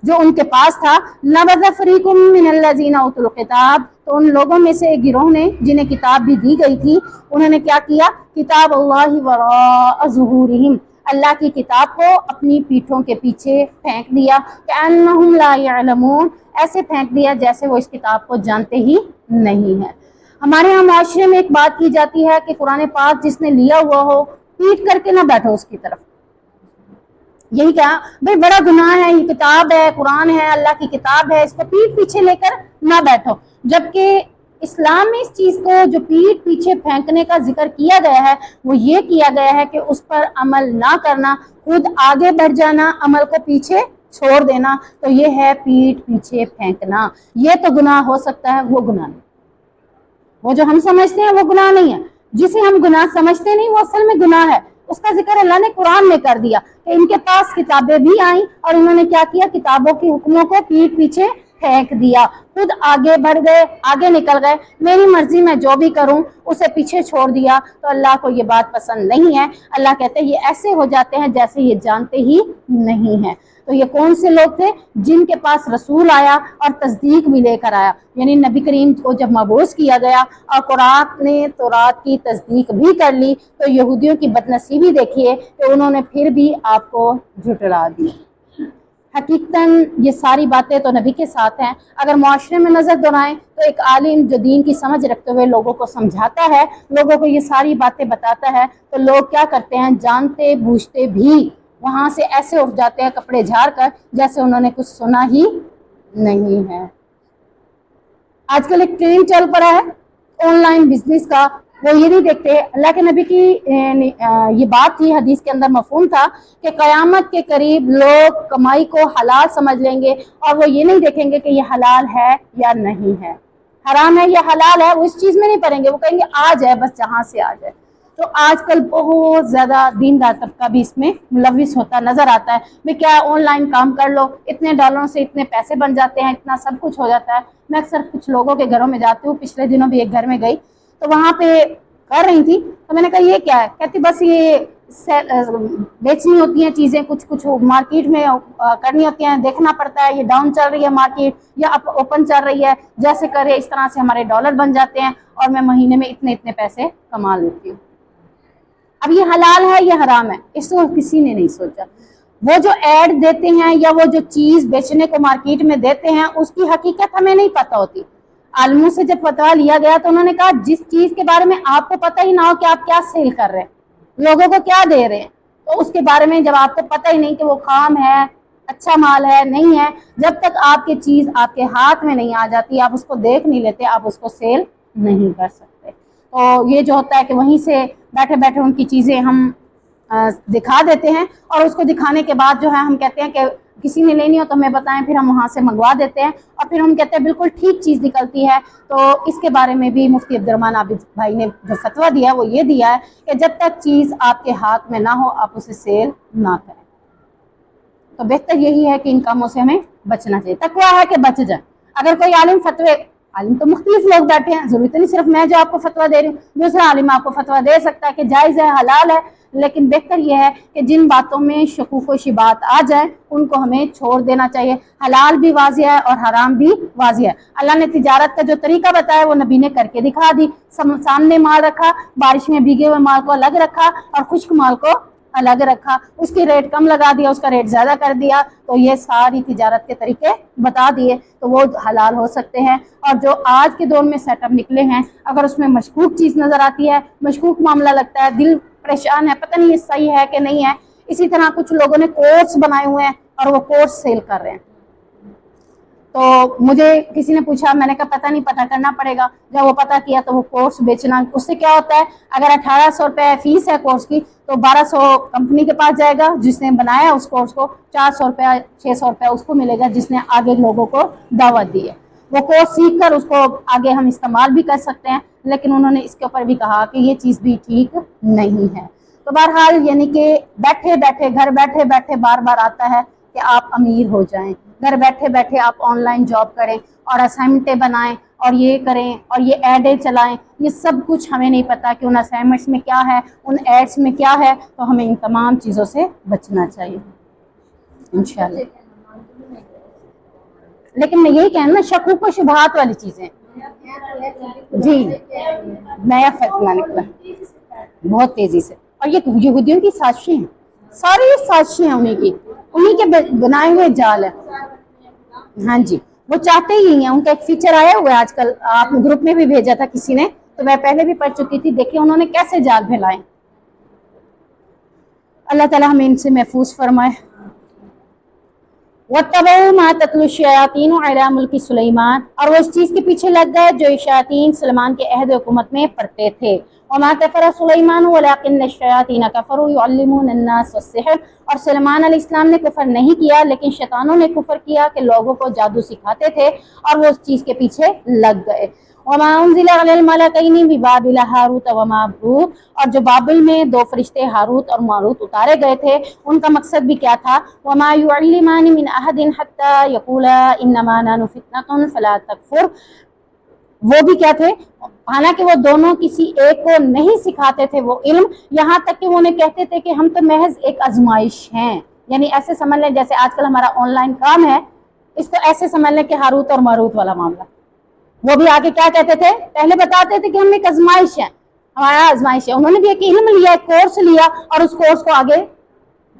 जो उनके पास था, नबज़ फरीकुम मिनल्लज़ीना उतुल किताब, तो उन लोगों में से एक गिरोह ने जिन्हें किताब भी दी गई थी, उन्होंने क्या किया, किताब अल्लाहि वराअ ज़ुहूरिहिम, अल्लाह की किताब को अपनी पीठों के पीछे फेंक दिया, कअन्नहुम ला यअलमून, ऐसे फेंक दिया जैसे वो इस किताब को जानते ही नहीं है। हमारे यहाँ माशरे में एक बात की जाती है कि कुरान पाक जिसने लिया हुआ हो पीट करके ना बैठो उसकी तरफ। यही क्या भाई, बड़ा गुनाह है, ये किताब है, कुरान है, अल्लाह की किताब है, इसको पीठ पीछे लेकर ना बैठो। जबकि इस्लाम में इस चीज को जो पीठ पीछे फेंकने का जिक्र किया गया है वो ये किया गया है कि उस पर अमल ना करना, खुद आगे बढ़ जाना, अमल को पीछे छोड़ देना, तो ये है पीठ पीछे फेंकना। ये तो गुनाह हो सकता है, वो गुनाह नहीं, वो जो हम समझते हैं वो गुनाह नहीं है। जिसे हम गुनाह समझते नहीं वो असल में गुनाह है। उसका जिक्र अल्लाह ने कुरान में कर दिया कि इनके पास किताबें भी आई और उन्होंने क्या किया, किताबों के हुक्मों को पीठ पीछे फेंक दिया, खुद आगे बढ़ गए, आगे निकल गए, मेरी मर्जी में जो भी करूं उसे पीछे छोड़ दिया। तो अल्लाह को ये बात पसंद नहीं है। अल्लाह कहते हैं ये ऐसे हो जाते हैं जैसे ये जानते ही नहीं है। तो ये कौन से लोग थे, जिनके पास रसूल आया और तस्दीक भी लेकर आया, यानी नबी करीम को जब मबूस किया गया और कुरान ने तौरात की तस्दीक भी कर ली, तो यहूदियों की बदनसीबी देखिए कि उन्होंने फिर भी आपको झुठला दी। हकीकतन ये सारी बातें तो नबी के साथ हैं। अगर मुआशरे में नजर दौड़ाएं तो एक आलिम जो दीन की समझ रखते हुए लोगों को समझाता है, लोगों को ये सारी बातें बताता है, तो लोग क्या करते हैं, जानते बूझते भी वहां से ऐसे उठ जाते हैं कपड़े झाड़ कर जैसे उन्होंने कुछ सुना ही नहीं है। आजकल एक ट्रेंड चल पड़ा है ऑनलाइन बिजनेस का। वो ये नहीं देखते, अल्लाह के नबी की ये बात थी, हदीस के अंदर मफहूम था कि कयामत के करीब लोग कमाई को हलाल समझ लेंगे और वो ये नहीं देखेंगे कि ये हलाल है या नहीं है, हराम है या हलाल है, वो इस चीज में नहीं पड़ेंगे, वो कहेंगे आ जाए बस, जहां से आ जाए। तो आजकल बहुत ज्यादा दीनदार तबका भी इसमें मुलविस होता नजर आता है। मैं क्या ऑनलाइन काम कर लो, इतने डॉलरों से इतने पैसे बन जाते हैं, इतना सब कुछ हो जाता है। मैं अक्सर कुछ लोगों के घरों में जाती हूँ, पिछले दिनों भी एक घर में गई तो वहां पे कर रही थी, तो मैंने कहा ये क्या है, कहती बस ये बेचनी होती हैं चीजें, कुछ कुछ मार्केट में करनी होती हैं, देखना पड़ता है ये डाउन चल रही है मार्केट या ओपन चल रही है, जैसे करे इस तरह से हमारे डॉलर बन जाते हैं और मैं महीने में इतने इतने पैसे कमा लेती हूँ। अब ये हलाल है या हराम है, इसको किसी ने नहीं सोचा। वो जो ऐड देते हैं या वो जो चीज बेचने को मार्केट में देते हैं उसकी हकीकत हमें नहीं पता होती। आलमों से जब फतवा लिया गया तो उन्होंने कहा जिस चीज के बारे में आपको पता ही ना हो कि आप क्या सेल कर रहे हैं, लोगों को क्या दे रहे हैं, तो उसके बारे में जब आपको पता ही नहीं कि वो खाम है, अच्छा माल है, नहीं है, जब तक आपकी चीज आपके हाथ में नहीं आ जाती, आप उसको देख नहीं लेते, आप उसको सेल नहीं कर सकते। तो ये जो होता है कि वहीं से बैठे बैठे उनकी चीजें हम दिखा देते हैं और उसको दिखाने के बाद जो है हम कहते हैं कि किसी ने लेनी हो तो हमें बताएं, फिर हम वहां से मंगवा देते हैं और फिर हम कहते हैं बिल्कुल ठीक चीज निकलती है। तो इसके बारे में भी मुफ्ती अब्दुर्रहमान आबिद भाई ने जो फतवा दिया वो ये दिया है कि जब तक चीज आपके हाथ में ना हो आप उसे सेल ना करें। तो बेहतर यही है कि इन कामों से हमें बचना चाहिए। तकवा है कि बच जाए। अगर कोई आलिम फतवे आलिम तो मुख्तलिफ लोग बैठे हैं, जरूरत नहीं सिर्फ मैं जो आपको फतवा दे रही हूँ, दूसरा आलिम आपको फतवा दे सकता है कि जायज़ है, हलाल है। लेकिन बेहतर यह है कि जिन बातों में शकूक व शिबात आ जाए उनको हमें छोड़ देना चाहिए। हलाल भी वाज़िह है और हराम भी वाज़िह है। अल्लाह ने तिजारत का जो तरीका बताया वो नबी ने करके दिखा दी। सामने माल रखा, बारिश में भीगे हुए माल को अलग रखा और खुश्क माल को अलग रखा, उसकी रेट कम लगा दिया, उसका रेट ज्यादा कर दिया, तो ये सारी तिजारत के तरीके बता दिए, तो वो हलाल हो सकते हैं। और जो आज के दौर में सेटअप निकले हैं, अगर उसमें मशकूक चीज नजर आती है, मशकूक मामला लगता है, दिल परेशान है, पता नहीं ये सही है कि नहीं है, इसी तरह कुछ लोगों ने कोर्स बनाए हुए हैं और वो कोर्स सेल कर रहे हैं। तो मुझे किसी ने पूछा, मैंने कहा पता नहीं, पता करना पड़ेगा। जब वो पता किया तो वो कोर्स बेचना, उससे क्या होता है, अगर 1800 रुपये फीस है कोर्स की, तो 1200 कंपनी के पास जाएगा जिसने बनाया उस कोर्स को, 400 रुपया 600 रुपया उसको मिलेगा जिसने आगे लोगों को दावत दी है। वो कोर्स सीख कर उसको आगे हम इस्तेमाल भी कर सकते हैं, लेकिन उन्होंने इसके ऊपर भी कहा कि ये चीज़ भी ठीक नहीं है। तो बहरहाल यानी कि बैठे बैठे, घर बैठे बैठे बार बार आता है कि आप अमीर हो जाएं, घर बैठे बैठे आप ऑनलाइन जॉब करें और असाइनमेंटें बनाएं और ये करें और ये एडें चलाएं। ये सब कुछ हमें नहीं पता कि उन असाइनमेंट्स में क्या है, उन एड्स में क्या है, तो हमें इन तमाम चीज़ों से बचना चाहिए इंशाल्लाह। लेकिन मैं यही कहना, शकूक व शुबहात वाली चीज़ें जी, नया फैसला निकला बहुत तेज़ी से, और ये यहूदियों की साजिशें हैं, सारी साजिशें हैं उन्हीं के बनाए हुए जाल है। हाँ जी, वो चाहते ही हैं, उनका एक फीचर आया हुआ है आजकल, आप ग्रुप में भी भेजा था किसी ने, तो मैं पहले भी पढ़ चुकी थी, देखिए उन्होंने कैसे जाल फैलाए। अल्लाह ताला हमें इनसे महफूज फरमाए। वत्तबऊ मा तत्लु शयातीन अला मुल्की सुलेमान, और वो इस चीज़ के पीछे लग गए जो शयातीन सुलेमान के अहद हुकूमत में पढ़ते थे। वमा कफ़र सुलेमान वलाकिन्न शयातीन कफ़रू युअल्लिमून अन्नास अस्सिहर, और सुलेमान अलैहिस्सलाम ने कुफर नहीं किया लेकिन शैतानों ने कुफर किया कि लोगों को जादू सिखाते थे और वो उस चीज़ के पीछे लग गए। वमा उन्ज़िला अलल मलकैनि बिबाबिल हारूत व मारूत, और जो बाबिल में दो फरिश्ते हारूत और मारूत उतारे गए थे, उनका मकसद भी क्या था, वमा युअल्लिमानि मिन अहदिन हत्ता यक़ूला इन्नमा नहनु फितनतुन फला तकफुर, वो भी क्या थे, हालांकि वो दोनों किसी एक को नहीं सिखाते थे वो इल्म, यहाँ तक कि वो उन्हें कहते थे कि हम तो महज एक आजमाइश हैं। यानी ऐसे समझ लें जैसे आजकल हमारा ऑनलाइन काम है, इसको ऐसे समझ लें कि हारूत और मारूत वाला मामला। वो भी आगे क्या कहते थे, पहले बताते थे कि हम एक आजमाइश है, हमारा आजमाइश है। उन्होंने भी एक इल्म लिया, एक कोर्स लिया और उस कोर्स को आगे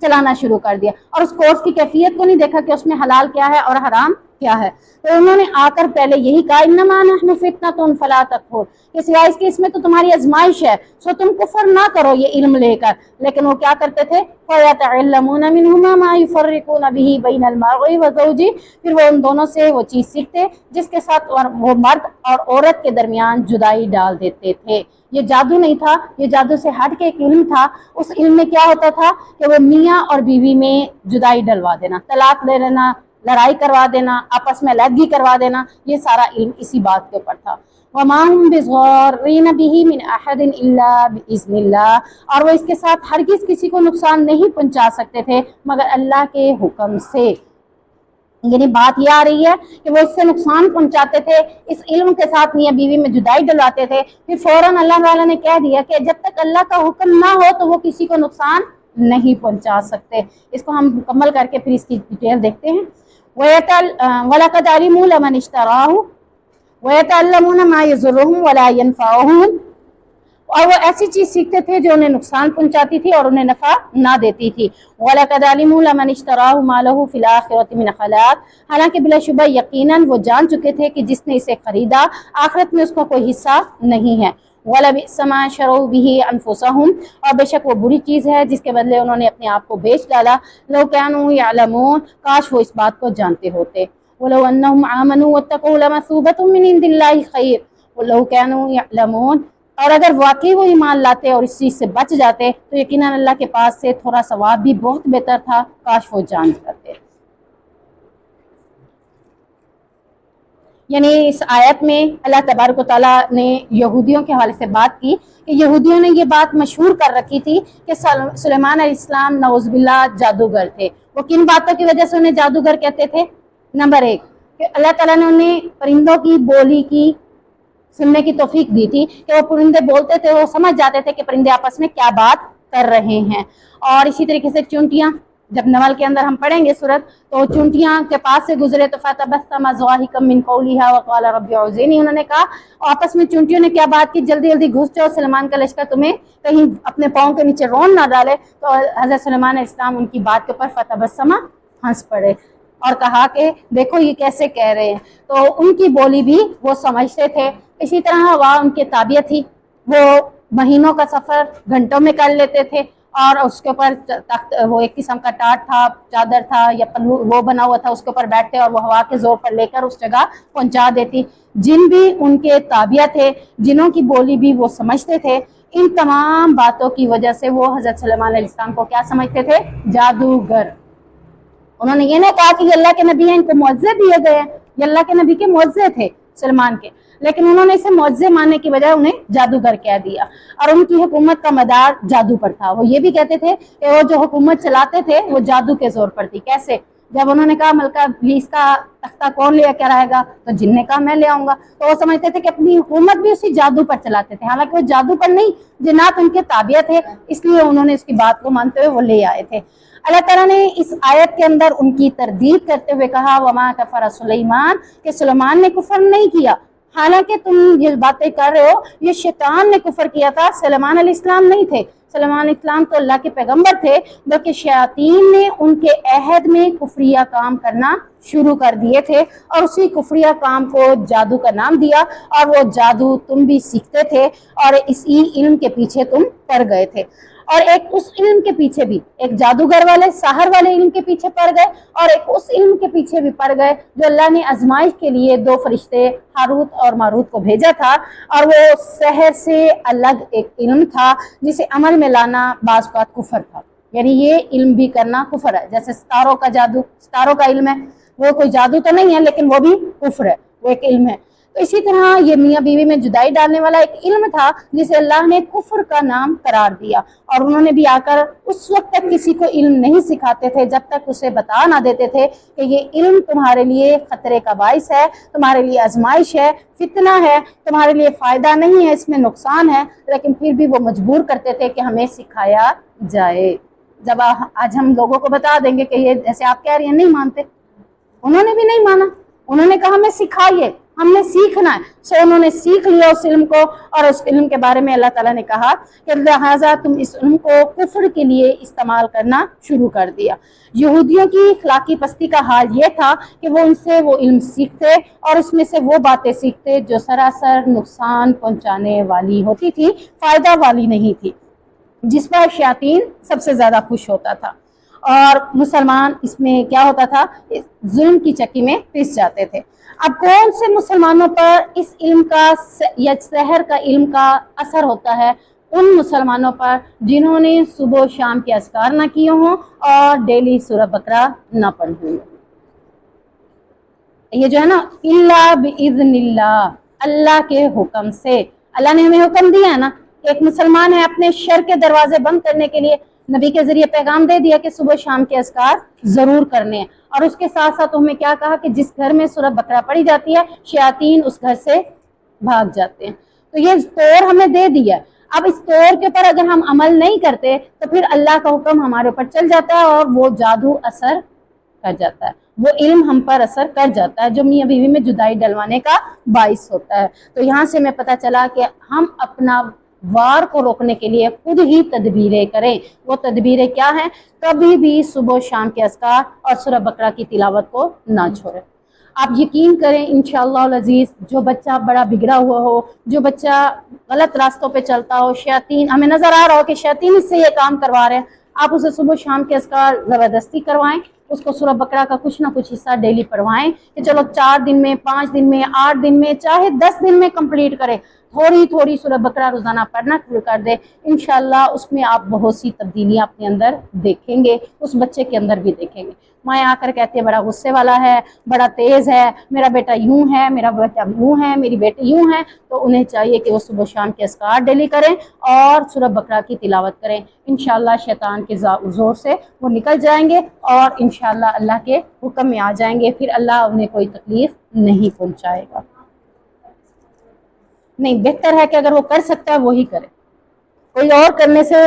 चलाना शुरू कर दिया, और उस कोर्स की कैफियत को नहीं देखा कि उसमें हलाल क्या है और हराम क्या है। तो उन्होंने आकर पहले यही कहा, इन्नमा नहनु फितनतुन फला तकफुर, कि सिवाय इसके इसमें तो तुम्हारी आजमाइश है, सो तुम कुफर ना करो ये इल्म लेकर। लेकिन वो क्या करते थे, फयतअल्लमूना मिनहुमा मा युफर्रिकूना बिही बैनल मर्इ व ज़ौजी, फिर वो उन दोनों से वो चीज़ सीखते जिसके साथ वो मर्द और औरत के दरमियान जुदाई डाल देते थे। ये जादू नहीं था, ये जादू से हट के एक इल्म था। उस इल्म में क्या होता था कि वो मियाँ और बीवी में जुदाई डलवा देना, तलाक दे देना, लड़ाई करवा देना, आपस में अलहदगी करवा देना, ये सारा इल्म इसी बात के ऊपर था। वमा हुम बिज़ारिन बिही मिन अहदिन इल्ला बिइज़्निल्लाह, और वो इसके साथ हरगिज़ किसी को नुकसान नहीं पहुंचा सकते थे मगर अल्लाह के हुक्म से। यानी बात यह आ रही है कि वो इससे नुकसान पहुंचाते थे, इस इल्म के साथ मियां बीवी में जुदाई डलवाते थे, फिर फौरन अल्लाह ताला ने कह दिया कि जब तक अल्लाह का हुक्म ना हो तो वो किसी को नुकसान नहीं पहुंचा सकते। इसको हम मुकम्मल करके फिर इसकी डिटेल देखते हैं। वलक़द अलिमू लमन इश्तराहु वयतअल्लमूना मा यज़ुर्रुहुम वला यनफ़अहुम, और वो ऐसी चीज सीखते थे जो उन्हें नुकसान पहुंचाती थी और उन्हें नफा ना देती थी। वलक़द अलिमू लमन इश्तराहु मा लहु फ़िल आख़िरति मिन ख़लाक़, हालांकि बिलाशुबा यकीनन वो जान चुके थे कि जिसने इसे खरीदा आखिरत में उसका कोई हिस्सा नहीं है। वलबिअस मा शरू बिही अनफुसहुम, और बेशक वो बुरी चीज़ है जिसके बदले उन्होंने अपने आप को बेच डाला। लौ कानू यअलमून, काश वो इस बात को जानते होते। वलौ अन्नहुम आमनू वत्तक़ू लमसूबतुम मिन इंदिल्लाहि खैर वलौ कानू यअलमून, और अगर वाकई वो ईमान लाते और इस चीज़ से बच जाते तो यकीनन अल्लाह के पास से थोड़ा सवाब भी बहुत बेहतर था, काश वो जान करते। यानी इस आयत में अल्लाह तबारक व तआला ने यहूदियों के हवाले से बात की कि यहूदियों ने ये बात मशहूर कर रखी थी कि सुलेमान अलैहिस्सलाम नऊज़ुबिल्लाह जादूगर थे। वो किन बातों की वजह से उन्हें जादूगर कहते थे? नंबर 1, कि अल्लाह ताला ने उन्हें परिंदों की बोली की सुनने की तौफीक दी थी कि वो परिंदे बोलते थे, वो समझ जाते थे कि परिंदे आपस में क्या बात कर रहे हैं। और इसी तरीके से चूंटियां, जब नवल के अंदर हम पढ़ेंगे सूरत, तो चूंटियां के पास से गुजरे तो फतबस्सम ज़ाहिकम मिन क़ौलिहा व क़ाल रब्बि औज़िनी, उन्होंने कहा, आपस में चूंटियों ने क्या बात की, जल्दी जल्दी घुस जाओ, सलमान का लश्कर तुम्हें कहीं अपने पाँव के नीचे रोन ना डाले। तो हज़रत सुलेमान अलैहिस्सलाम उनकी बात के ऊपर फतबस्सम, हंस पड़े और कहा कि देखो ये कैसे कह रहे हैं। तो उनकी बोली भी वो समझते थे। इसी तरह हवा उनके ताबियत थी, वो महीनों का सफर घंटों में कर लेते थे और उसके ऊपर तख्त, वो एक किस्म का टाट था, चादर था या पल्लू वो बना हुआ था, उसके ऊपर बैठते और वो हवा के जोर पर लेकर उस जगह पहुंचा देती। जिन भी उनके ताबियत थे, जिनों की बोली भी वो समझते थे, इन तमाम बातों की वजह से वो हजरत सुलेमान अलैहिस्सलाम को क्या समझते थे, जादूगर। उन्होंने ये नहीं कहा कि अल्लाह के नबी हैं, इनको मुअज्जे दिए गए हैं, ये अल्लाह के नबी के मुअज्जे थे सलमान के, लेकिन उन्होंने इसे मुअज्जे मानने की बजाय उन्हें जादूगर कह दिया। और उनकी हुकूमत का मदार जादू पर था। वो ये भी कहते थे कि वो जो हुकूमत चलाते थे वो जादू के जोर पर थी। कैसे? जब उन्होंने कहा मलका बिलीस का तख्ता कौन ले कर आएगा, तो जिन ने कहा मैं ले आऊंगा, तो वो समझते थे कि अपनी हुकूमत भी उसी जादू पर चलाते थे। हालांकि वो जादू पर नहीं, जिन्नात उनके ताबिया थे, इसलिए उन्होंने उसकी बात को मानते हुए वो ले आए थे। अल्लाह ताला ने इस आयत के अंदर उनकी तरदीद करते हुए कहा, वमा कफर सुलेमान, कि सुलेमान ने कुफर नहीं किया। हालांकि तुम ये बातें कर रहे हो, ये शैतान ने कुफर किया था, सुलेमान अलैहिस्सलाम नहीं थे। सुलेमान अलैहिस्सलाम तो अल्लाह के पैगंबर थे, बल्कि शयातीन ने उनके अहद में कुफरिया काम करना शुरू कर दिए थे और उसी कुफरिया काम को जादू का नाम दिया। और वो जादू तुम भी सीखते थे और इसी इल्म के पीछे तुम पड़ गए थे। और एक उस इल्म के पीछे भी, एक जादूगर वाले साहर वाले इल्म के पीछे पड़ गए और एक उस इल्म के पीछे भी पड़ गए जो अल्लाह ने आजमाइश के लिए दो फरिश्ते हारूत और मारूत को भेजा था। और वो सहर से अलग एक इल्म था जिसे अमल में लाना बाज़ औक़ात कुफर था। यानी ये इल्म भी करना कुफर है। जैसे सितारों का जादू, सितारों का इल्म है, वो कोई जादू तो नहीं है लेकिन वो भी कुफर है, वो एक इल्म है। तो इसी तरह ये मियाँ बीवी में जुदाई डालने वाला एक इल्म था जिसे अल्लाह ने कुफर का नाम करार दिया। और उन्होंने भी आकर उस वक्त तक किसी को इल्म नहीं सिखाते थे जब तक उसे बता ना देते थे कि ये इल्म तुम्हारे लिए खतरे का बाइस है, तुम्हारे लिए आजमाइश है, फितना है, तुम्हारे लिए फ़ायदा नहीं है, इसमें नुकसान है। लेकिन फिर भी वो मजबूर करते थे कि हमें सिखाया जाए। जब आज हम लोगों को बता देंगे कि ये जैसे आप कह रही हैं, नहीं मानते, उन्होंने भी नहीं माना। उन्होंने कहा हमें सिखाइए, हमने सीखना है। सो उन्होंने सीख लिया उस इल्म को और उस इल्म के बारे में अल्लाह ताला ने कहा कि लिहाजा तुम इस इल्म को कुफ्र के लिए इस्तेमाल करना शुरू कर दिया। यहूदियों की अखलाकी पस्ती का हाल ये था कि वो उनसे वो इल्म सीखते और उसमें से वो बातें सीखते जो सरासर नुकसान पहुंचाने वाली होती थी, फायदा वाली नहीं थी, जिस पर शयातीन सबसे ज्यादा खुश होता था। और मुसलमान इसमें क्या होता था, जुल्म की चक्की में पिस जाते थे। अब कौन से मुसलमानों पर इस इल्म का या सहर का इल्म का असर होता है? उन मुसलमानों पर जिन्होंने सुबह शाम के अस्कार ना किए हों और डेली सूरह बकरा ना पढ़ी हुई। ये जो है ना, इल्ला बिइज़्निल्लाह, अल्लाह के हुक्म से। अल्लाह ने हमें हुक्म दिया है ना, एक मुसलमान है अपने शर के दरवाजे बंद करने के लिए नबी के जरिए पैगाम दे दिया कि सुबह शाम के अस्कार जरूर करने हैं। और उसके साथ साथ हमें क्या कहा कि जिस घर में सूरह बकरा पढ़ी जाती है शयातीन उस घर से भाग जाते हैं। तो ये तौर हमें दे दिया। अब इस तौर के ऊपर अगर हम अमल नहीं करते तो फिर अल्लाह का हुक्म हमारे ऊपर चल जाता है और वो जादू असर कर जाता है, वो इल्म हम पर असर कर जाता है जो मियाँ बीवी में जुदाई डलवाने का बाइस होता है। तो यहाँ से हमें पता चला कि हम अपना वार को रोकने के लिए खुद ही तदबीरें करें। वो तदबीरें क्या हैं? कभी भी सुबह शाम के अस्कार और सूरह बकरा की तिलावत को ना छोड़ें। आप यकीन करें इंशाअल्लाह अज़ीज़, जो बच्चा बड़ा बिगड़ा हुआ हो, जो बच्चा गलत रास्तों पे चलता हो, शयातीन हमें नजर आ रहा हो कि शयातीन इससे ये काम करवा रहे हैं, आप उसे सुबह शाम के अस्कार ज़बरदस्ती करवाएं। उसको सूरह बकरा का कुछ ना कुछ हिस्सा डेली पढ़वाएं कि चलो 4 दिन में, 5 दिन में, 8 दिन में, चाहे 10 दिन में कंप्लीट करे। थोड़ी थोड़ी सूरह बकरा रोजाना पढ़ना शुरू कर दे, इंशाल्लाह उसमें आप बहुत सी तब्दीलियां अपने अंदर देखेंगे, उस बच्चे के अंदर भी देखेंगे। माएँ आकर कहती है बड़ा गुस्से वाला है, बड़ा तेज है, मेरा बेटा यूं है, मेरा बेटा यूं है, मेरी बेटी यूं है, तो उन्हें चाहिए कि वो सुबह शाम के अस्कार डेली करें और सूरह बकरा की तिलावत करें। इंशाल्लाह शैतान के जोर से वो निकल जाएंगे और इंशाल्लाह अल्लाह के हुक्म में आ जाएंगे, फिर अल्लाह उन्हें कोई तकलीफ नहीं पहुंचाएगा। नहीं, बेहतर है कि अगर वो कर सकता है वही करे, कोई और करने से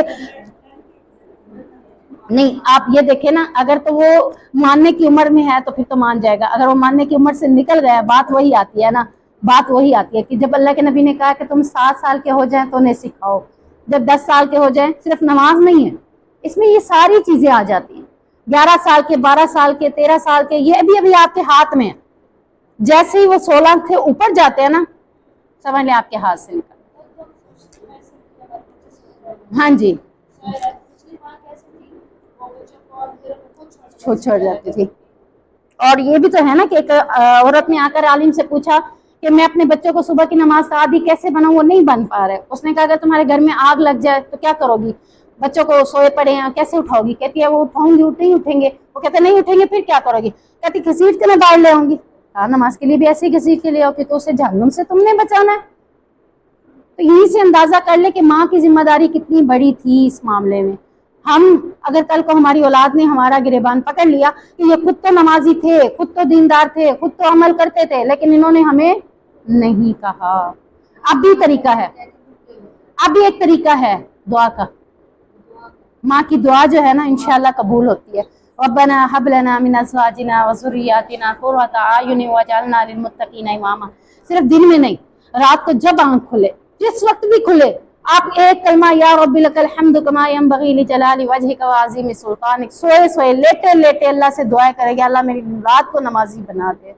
नहीं। आप ये देखें ना, अगर तो वो मानने की उम्र में है तो फिर तो मान जाएगा, अगर वो मानने की उम्र से निकल गया, बात वही आती है ना, बात वही आती है कि जब अल्लाह के नबी ने कहा कि तुम 7 साल के हो जाएं तो उन्हें सिखाओ, जब 10 साल के हो जाएं, सिर्फ नमाज नहीं है, इसमें ये सारी चीजें आ जाती हैं। 11 साल के, 12 साल के, 13 साल के, ये भी अभी आपके हाथ में है। जैसे ही वो 16 से ऊपर जाते हैं ना, समझ लें आपके हाथ से निकल। हाँ जी, छोड़ जाती थी। और ये भी तो है ना कि एक औरत ने आकर आलिम से पूछा कि मैं अपने बच्चों को सुबह की नमाज का आदी कैसे बनाऊं, वो नहीं बन पा रहे। उसने कहा अगर तुम्हारे घर में आग लग जाए तो क्या करोगी, बच्चों को सोए पड़े हैं कैसे उठाओगी। कहती है वो उठाऊंगी, नहीं उठेंगे। वो कहते नहीं उठेंगे फिर क्या करोगी। कहती घसीट के मैं बाहर ले आऊंगी। हाँ, नमाज के लिए भी ऐसे ही घसीट के ले आओ कि तो उसे जहन्नुम से तुमने बचाना है। तो यहीं से अंदाजा कर ले कि माँ की जिम्मेदारी कितनी बड़ी थी इस मामले में। हम अगर कल को हमारी औलाद ने हमारा गिरेबान पकड़ लिया कि ये खुद तो नमाजी थे, खुद तो दीनदार थे, खुद तो अमल करते थे, लेकिन इन्होंने हमें नहीं कहा। अब भी तरीका है, अब भी एक तरीका है दुआ का। माँ की दुआ जो है ना इंशाल्लाह कबूल होती है। रब्बना हब लना मिन अज़वाजिना व ज़ुर्रिय्यातिना क़ुर्रता अयुन वजअलना लिलमुत्तक़ीना इमामा। सिर्फ दिन में नहीं, रात को जब आंख खुले, जिस वक्त भी खुले, आप एक कलमा या रब्बी लकल हम्दु कमा यंबगी लिजलाली वजहिका व अज़ीमी सुल्तानिक, सोए सोए लेटे लेटे अल्लाह से दुआ करेंगे, अल्लाह मेरी औलाद को नमाजी बना दे,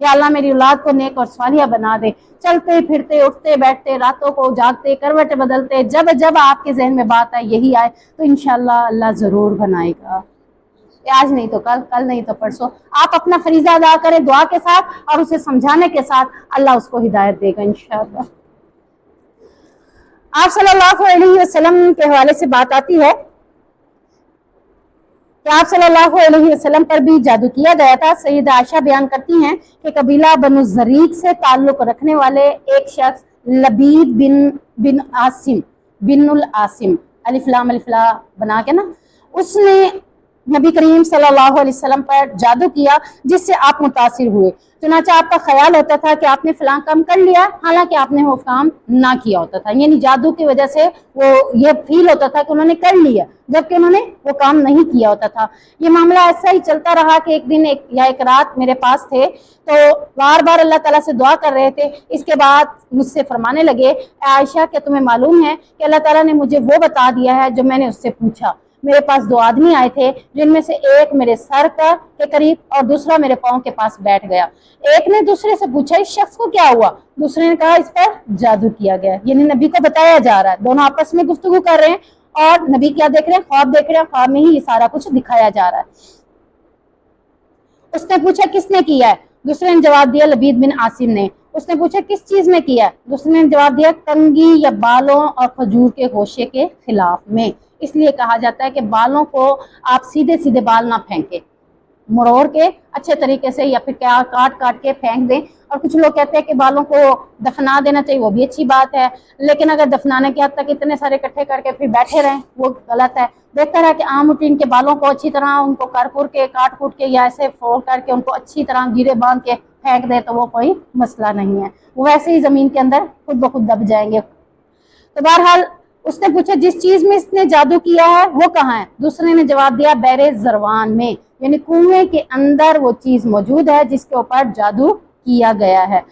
या अल्लाह मेरी औलाद को नेक और सालिहा बना दे। चलते फिरते, उठते बैठते, रातों को जागते, करवट बदलते, जब जब आपके जहन में बात आए यही आए तो इंशाल्लाह अल्लाह जरूर बनाएगा। आज नहीं तो कल, कल नहीं तो परसों। आप अपना फरीजा अदा करें दुआ के साथ और उसे समझाने के साथ, अल्लाह उसको हिदायत देगा इंशाल्लाह। आप सल्लल्लाहु अलैहि वसल्लम के हवाले से बात आती है कि आप सल्लल्लाहु अलैहि वसल्लम पर भी जादू किया गया था। सैयदा आयशा बयान करती हैं कि कबीला बनु ज़रीक से ताल्लुक रखने वाले एक शख्स लबीद बिन आसिम बिनुल आसिम, अलिफ्लाम अलिफ्ला बना के ना, उसने नबी करीम सल्लल्लाहु अलैहि वसल्लम पर जादू किया जिससे आप मुतासिर हुए। चुनाचा आपका ख्याल होता था कि आपने फलां काम कर लिया, हालांकि आपने वो काम ना किया होता था। यानी जादू की वजह से वो ये फील होता था कि उन्होंने कर लिया, जबकि उन्होंने वो काम नहीं किया होता था। ये मामला ऐसा ही चलता रहा कि एक दिन एक रात मेरे पास थे, तो बार बार अल्लाह ताला से दुआ कर रहे थे। इसके बाद मुझसे फरमाने लगे, आयशा क्या तुम्हें मालूम है कि अल्लाह ताला ने मुझे वो बता दिया है जो मैंने उससे पूछा। मेरे पास 2 आदमी आए थे, जिनमें से एक मेरे सर के करीब और दूसरा मेरे पाँव के पास बैठ गया। एक ने दूसरे से पूछा इस शख्स को क्या हुआ, दूसरे ने कहा इस पर जादू किया गया। यानी नबी को बताया जा रहा है, दोनों आपस में गुफ्तगू कर रहे हैं और नबी क्या देख रहे हैं, ख्वाब देख रहे हैं, ख्वाब में ही ये सारा कुछ दिखाया जा रहा है। उसने पूछा किसने किया है, दूसरे ने जवाब दिया लबीद बिन आसिम ने। उसने पूछा किस चीज में किया है, दूसरे ने जवाब दिया कंगी या बालों और खजूर के गोशे के खिलाफ में। इसलिए कहा जाता है कि बालों को आप सीधे सीधे बाल ना फेंके, मरोड़ के अच्छे तरीके से या फिर क्या काट काट के फेंक दें। और कुछ लोग कहते हैं कि बालों को दफना देना चाहिए, वो भी अच्छी बात है, लेकिन अगर दफनाने के हद तक इतने सारे इकट्ठे करके फिर बैठे रहें वो गलत है। बेहतर है कि आम रूटीन के बालों को अच्छी तरह उनको करपुर के काट कूट के या ऐसे फोल्ड करके उनको अच्छी तरह गिरे बांध के फेंक दे तो वो कोई मसला नहीं है, वो वैसे ही जमीन के अंदर खुद ब खुद दब जाएंगे। तो बहरहाल उसने पूछा जिस चीज में इसने जादू किया है वो कहाँ है, दूसरे ने जवाब दिया बैरे जरवान में, यानी कुएं के अंदर वो चीज मौजूद है जिसके ऊपर जादू किया गया है।